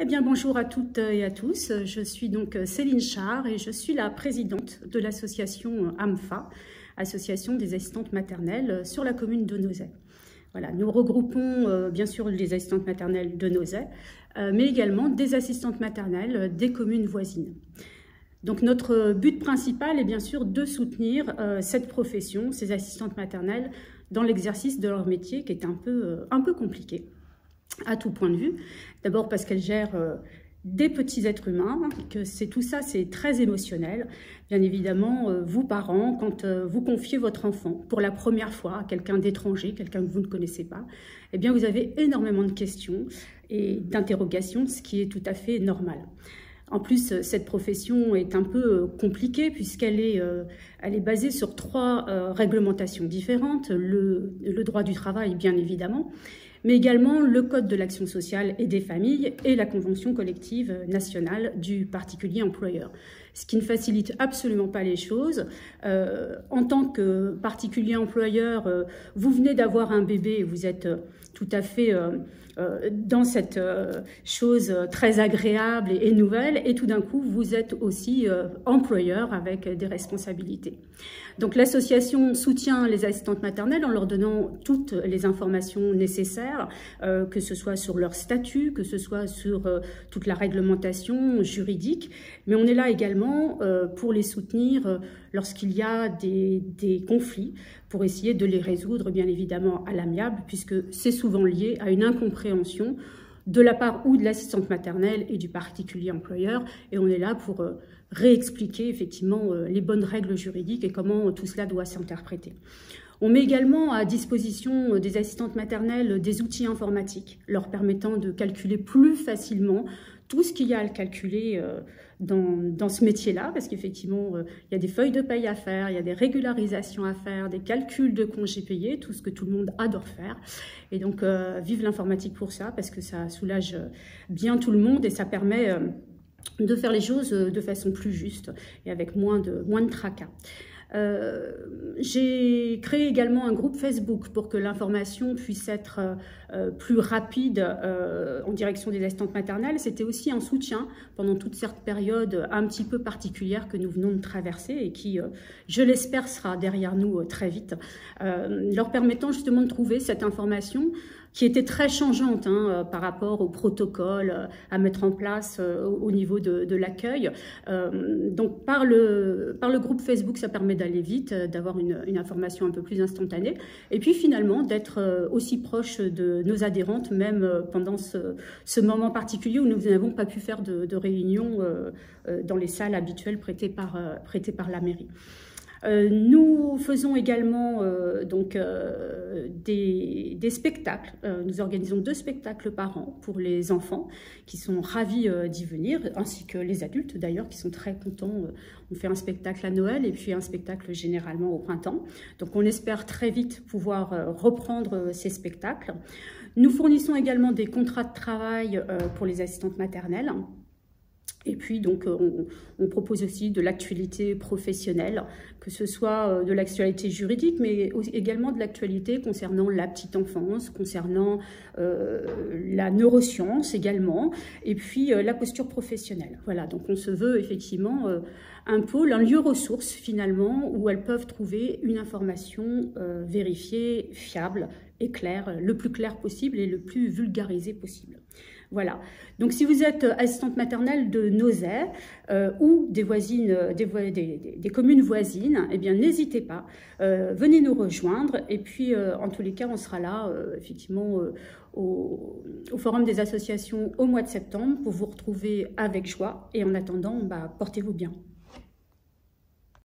Eh bien, bonjour à toutes et à tous. Je suis donc Céline Char et je suis la présidente de l'association AMFA, Association des assistantes maternelles sur la commune de Nozay. Voilà, nous regroupons bien sûr les assistantes maternelles de Nozay, mais également des assistantes maternelles des communes voisines. Donc notre but principal est bien sûr de soutenir cette profession, ces assistantes maternelles, dans l'exercice de leur métier qui est un peu compliqué à tout point de vue. D'abord parce qu'elles gèrent des petits êtres humains, que tout ça c'est très émotionnel. Bien évidemment, vous parents, quand vous confiez votre enfant pour la première fois à quelqu'un d'étranger, quelqu'un que vous ne connaissez pas, eh bien vous avez énormément de questions et d'interrogations, ce qui est tout à fait normal. En plus, cette profession est un peu compliquée puisqu'elle est basée sur trois réglementations différentes. Le droit du travail, bien évidemment, mais également le Code de l'action sociale et des familles et la Convention collective nationale du particulier employeur. Ce qui ne facilite absolument pas les choses. En tant que particulier employeur, vous venez d'avoir un bébé et vous êtes tout à fait dans cette chose très agréable et nouvelle, et tout d'un coup, vous êtes aussi employeur avec des responsabilités. Donc l'association soutient les assistantes maternelles en leur donnant toutes les informations nécessaires, que ce soit sur leur statut, que ce soit sur toute la réglementation juridique, mais on est là également pour les soutenir lorsqu'il y a des conflits, pour essayer de les résoudre bien évidemment à l'amiable, puisque c'est souvent lié à une incompréhension de la part ou de l'assistante maternelle et du particulier employeur, et on est là pour réexpliquer effectivement les bonnes règles juridiques et comment tout cela doit s'interpréter. On met également à disposition des assistantes maternelles des outils informatiques leur permettant de calculer plus facilement tout ce qu'il y a à calculer dans ce métier-là, parce qu'effectivement, il y a des feuilles de paye à faire, il y a des régularisations à faire, des calculs de congés payés, tout ce que tout le monde adore faire. Et donc, vive l'informatique pour ça, parce que ça soulage bien tout le monde et ça permet de faire les choses de façon plus juste et avec moins de tracas. J'ai créé également un groupe Facebook pour que l'information puisse être plus rapide en direction des assistantes maternelles. C'était aussi un soutien pendant toute cette période un petit peu particulière que nous venons de traverser et qui, je l'espère, sera derrière nous très vite, leur permettant justement de trouver cette information qui était très changeante par rapport au protocole à mettre en place au niveau de l'accueil. Donc par le groupe Facebook, ça permet d'aller vite, d'avoir une information un peu plus instantanée, et puis finalement d'être aussi proche de nos adhérentes, même pendant ce moment particulier où nous n'avons pas pu faire de réunions dans les salles habituelles prêtées par la mairie. Nous faisons également des spectacles. Nous organisons 2 spectacles par an pour les enfants qui sont ravis d'y venir, ainsi que les adultes d'ailleurs qui sont très contents. On fait un spectacle à Noël et puis un spectacle généralement au printemps. Donc on espère très vite pouvoir reprendre ces spectacles. Nous fournissons également des contrats de travail pour les assistantes maternelles. Et puis, donc, on propose aussi de l'actualité professionnelle, que ce soit de l'actualité juridique, mais également de l'actualité concernant la petite enfance, concernant la neuroscience également, et puis la posture professionnelle. Voilà, donc on se veut effectivement un pôle, un lieu ressource finalement, où elles peuvent trouver une information vérifiée, fiable et claire, le plus clair possible et le plus vulgarisé possible. Voilà. Donc, si vous êtes assistante maternelle de Nozay ou des communes voisines, eh bien, n'hésitez pas. Venez nous rejoindre. Et puis, en tous les cas, on sera là, effectivement, au Forum des associations au mois de septembre pour vous retrouver avec joie. Et en attendant, portez-vous bien.